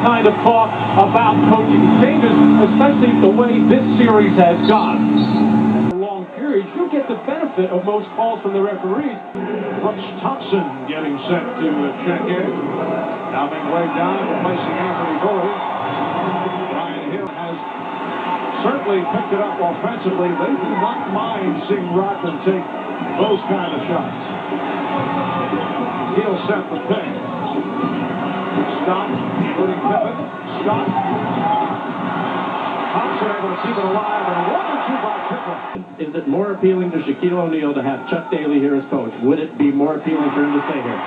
kind of talk about coaching changes, especially the way this series has gone. For long periods, you'll get the benefit of most calls from the referees. Thompson getting set to check in. Now being laid down, replacing Anthony Gordy. Ryan Hill has certainly picked it up offensively. They do not mind seeing Rodman take those kind of shots. He'll set the pick. Scott, including Pippen. Scott. Thompson able to keep it alive, and 1 or 2 by Pippen. Is it more appealing to Shaquille O'Neal to have Chuck Daly here as coach? Would it be more appealing for him to stay here?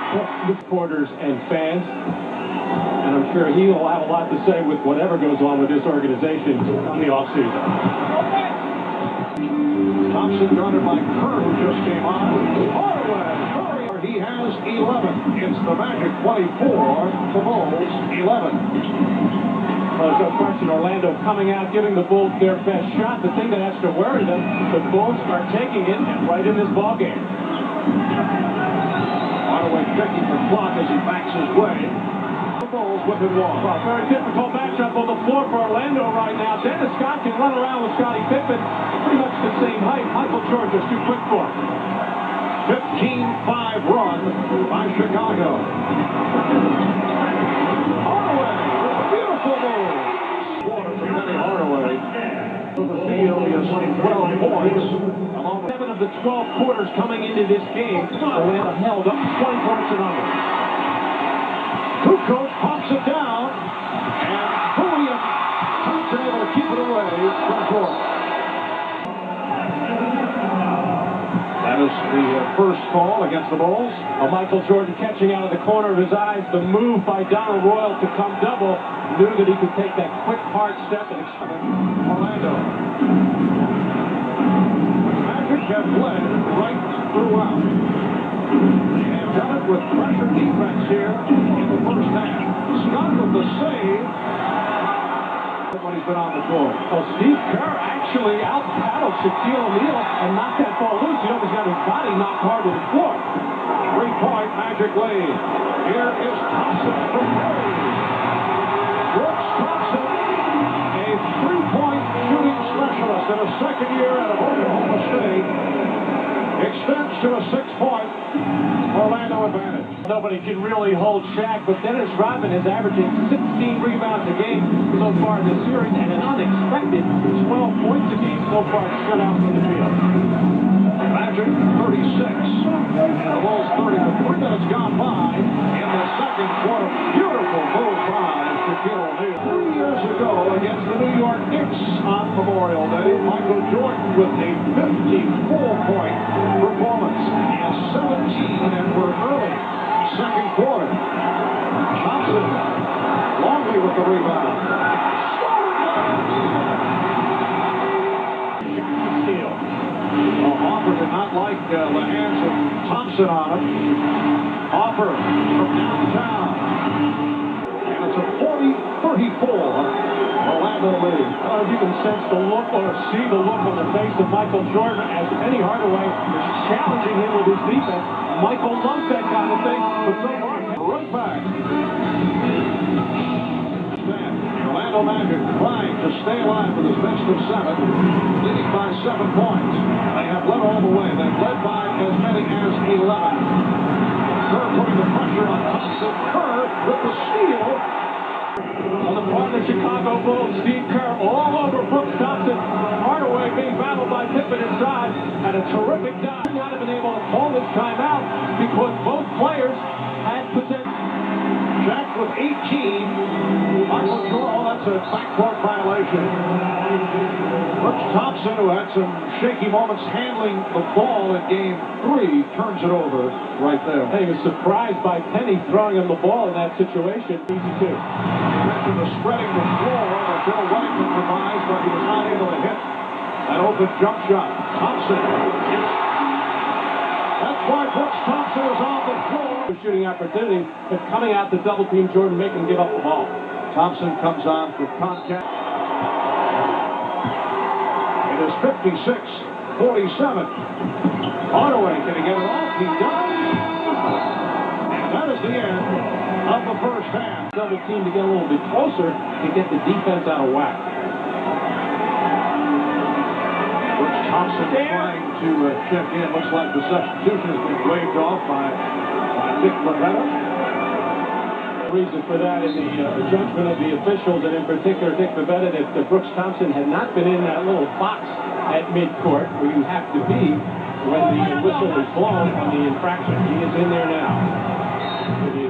Supporters and fans. And I'm sure he'll have a lot to say with whatever goes on with this organization on the offseason. Thompson guarded by Kerr, who just came on. Hardaway. He has 11. It's the Magic 24. The Bulls 11. Well, there's no question Orlando coming out, giving the Bulls their best shot. The thing that has to worry them, the Bulls are taking it and right in this ballgame. Hardaway checking the clock as he backs his way. The Bulls with it wall. Well, very difficult matchup on the floor for Orlando right now. Dennis Scott can run around with Scottie Pippen, pretty much the same height. Michael Jordan is too quick for him. 15-5 run by Chicago. Hardaway with a beautiful move. Quarter from Penny Hardaway. For the field, he has 12 points. Along with 7 of the 12 quarters coming into this game, Orlando held up 20 points and under. Kukoc pops it down, and Thompson able to keep it away from Jordan. That is the first call against the Bulls. Michael Jordan catching out of the corner of his eyes. The move by Donald Royal to come double. Knew that he could take that quick, hard step and expect Orlando. Magic have led right throughout. They have done it with pressure defense here in the first half. Scott with the save when he's been on the court. Well, Steve Kerr actually out-paddled Shaquille O'Neal and knocked that ball loose. You know, he's got his body knocked hard to the floor. 3-point Magic lead. Here is Thompson from three. Brooks Thompson, a 3-point shooting specialist in a second year at Oklahoma State, extends to a 6-point Orlando advantage. Nobody can really hold Shaq, but Dennis Rodman is averaging 16 rebounds a game so far in this series, and an unexpected 12 points a game so far shut out from the field. Magic 36, and the Bulls 30 with 3 minutes gone by in the second quarter. Beautiful move by Shaquille O'Neal. 3 years ago against the New York Knicks on Memorial Day, Michael Jordan with a 54-point performance. He has 17, and we're early second quarter. Thompson, Longley with the rebound. Steal. Well, Hoffer did not like the hands of Thompson on him. Hoffer from downtown. And it's a 40-34 Orlando lead. If you can sense the look or see the look on the face of Michael Jordan as Penny Hardaway is challenging him with his defense. Michael loves that kind of thing, but so far, right back. Orlando Magic trying to stay alive with his best of 7, leading by 7 points. They have led all the way. They've led by as many as 11. Kerr putting the pressure on Thompson. Kerr with the steal. On the part of the Chicago Bulls, Steve Kerr all over Brooks Thompson. Hardaway being battled by Pippen inside, and a terrific dive. Not have been able to call this timeout because both players had possession. Jack with 18. Michael Jordan, that's a backcourt violation. Brooks Thompson, who had some shaky moments handling the ball in game 3, turns it over right there. He was surprised by Penny throwing him the ball in that situation. Easy too. He mentioned the spreading the floor that Bill Whiteman provides, but he was not able to hit an open jump shot. Thompson. That's why Brooks Thompson is on the floor. Shooting opportunity, but coming out to double team Jordan, make him give up the ball. Thompson comes on for contact. It is 56-47. Hardaway, can he get it off? He does. And that is the end of the first half. Double team to get a little bit closer to get the defense out of whack. Thompson trying to check in. Looks like the substitution has been waved off by Dick Levetta. Reason for that in the judgment of the officials, and in particular Dick Levetta, that Brooks Thompson had not been in that little box at midcourt where you have to be when the whistle is blown on the infraction. He is in there now.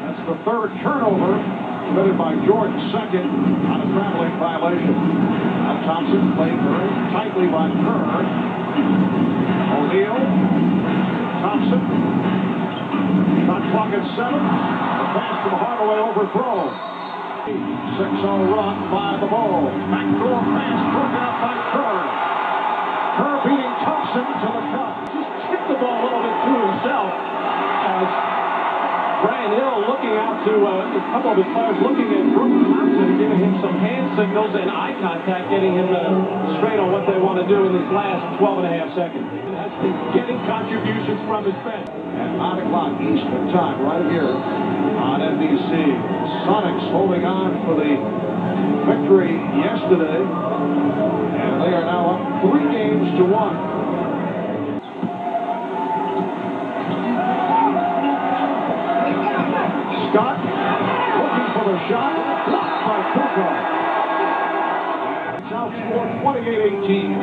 That's the third turnover committed by Jordan, second on a traveling violation. Now Thompson played very tightly by Kerr. O'Neal, Thompson, shot clock at 7. The pass from Hardaway overthrown. 6-0 run by the Bulls. Backdoor pass broken up by Kerr. Kerr beating Thompson to the cup. Just tipped the ball a little bit to himself as Brian Hill looking out to a couple of his players looking at Brooks Thompson and giving him some hand signals and eye contact, getting him straight on what they want to do in these last 12 and a half seconds. Has been getting contributions from his bench. At 9 o'clock Eastern time, right here on NBC. Sonics holding on for the victory yesterday, and they are now up 3 games to 1. Scott looking for the shot, blocked by Kukoc. South scored 28-18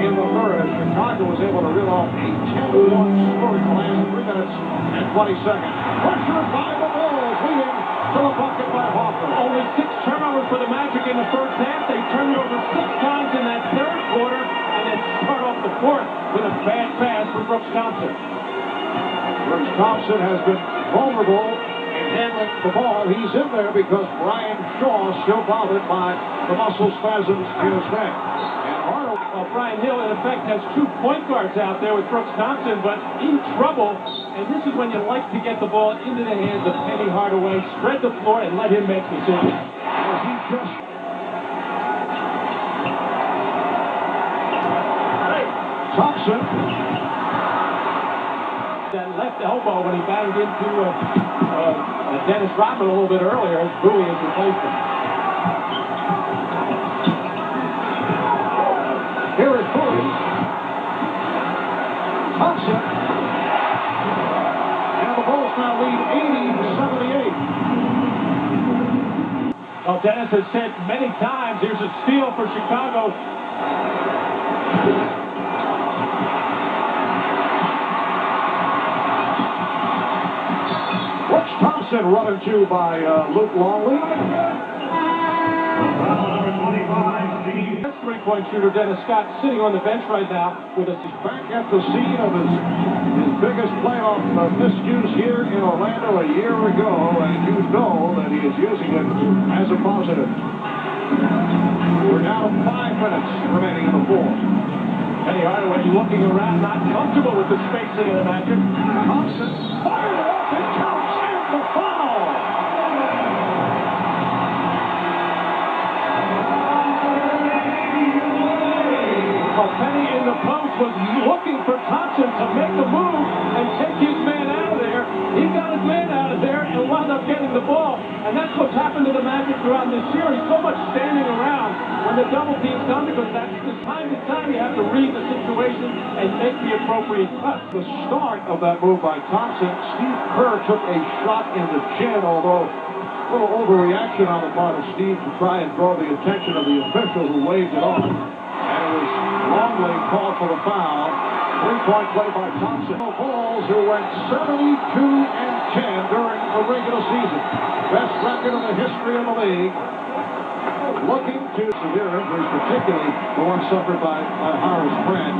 in the third. Chicago was able to reel off a 10-1 score in the last 3 minutes and 20 seconds. Pressure by the Bulls, leading to the bucket by Hoffman. Only 6 turnovers for the Magic in the first half. They turned it over 6 times in that third quarter, and then start off the fourth with a bad pass for Brooks Thompson. Brooks Thompson has been vulnerable handling the ball. He's in there because Brian Shaw still bothered by the muscle spasms in his neck. And Brian Hill, in effect, has 2 point guards out there with Brooks Thompson, but in trouble. And this is when you like to get the ball into the hands of Penny Hardaway, spread the floor, and let him make decisions. He just... Thompson. That left elbow when he batted into Dennis Rodman a little bit earlier as Bowie has replaced him. Here is Bowie. Thompson. And the Bulls now lead 80-78. Well, Dennis has said many times, here's a steal for Chicago. Thompson run into by Luke Longley. That's 3-point shooter Dennis Scott sitting on the bench right now with us. Back at the scene of his biggest playoff miscues here in Orlando a year ago, and you know that he is using it as a positive. We're down to 5 minutes remaining in the fourth. Penny Hardaway looking around, not comfortable with the spacing of the Magic. Thompson fired it off, it counts, and the foul! Well, Penny in the post was looking for Thompson to make a move and take his man out of there. He got his man out of there and wound up getting the ball. And that's what's happened to the Magic throughout this series. So much standing around when the double team's done, because that's the time to time you have to read the situation and make the appropriate cut. The start of that move by Thompson, Steve Kerr took a shot in the chin, although a little overreaction on the part of Steve to try and draw the attention of the official who waved it off. And it was Longley called for the foul. 3-point play by Thompson. The Bulls, who went 72-10 during the regular season. Best record in the history of the league. Looking to severe injuries, particularly the one suffered by Horace Grant.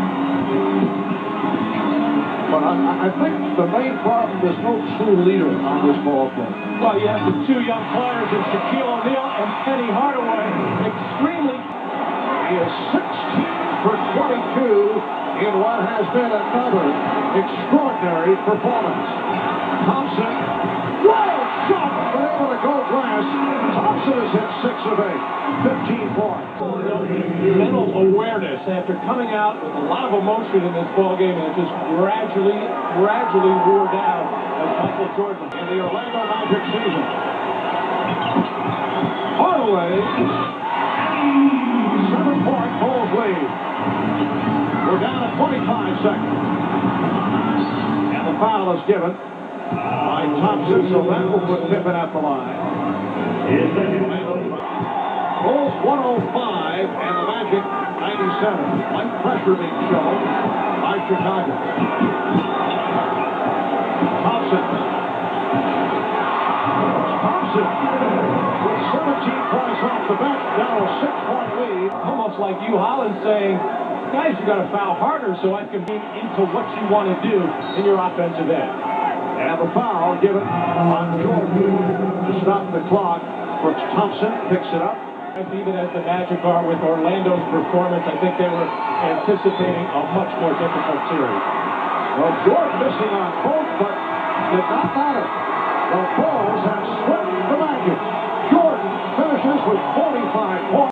But I think the main problem, there's no true leader on this ball club. Well, you have the 2 young players in Shaquille O'Neal and Penny Hardaway. Extremely. He is 16 for 22 in what has been another extraordinary performance. Thompson, wild shot, but able to go glass. Thompson has hit 6 of 8, 15 points. Mental awareness after coming out with a lot of emotion in this ball game, and it just gradually wore down as Michael Jordan in the Orlando Magic season. away. 7-point Bulls lead. We're down at 25 seconds. And the foul is given by Thompson, so that will put Pippen at the line. Bulls 105 and the Magic 97. Light pressure being shown by Chicago. Thompson with 17 points off the bench, now a 6-point lead. Almost like you, Holland, saying, guys, you got to foul harder so I can be into what you want to do in your offensive end. And the foul given on Jordan to stop the clock. Brooks Thompson picks it up. Even as the Magic are with Orlando's performance, I think they were anticipating a much more difficult series. Well, Jordan missing on both, but did not matter. The Bulls have swept the Magic. Jordan finishes with 4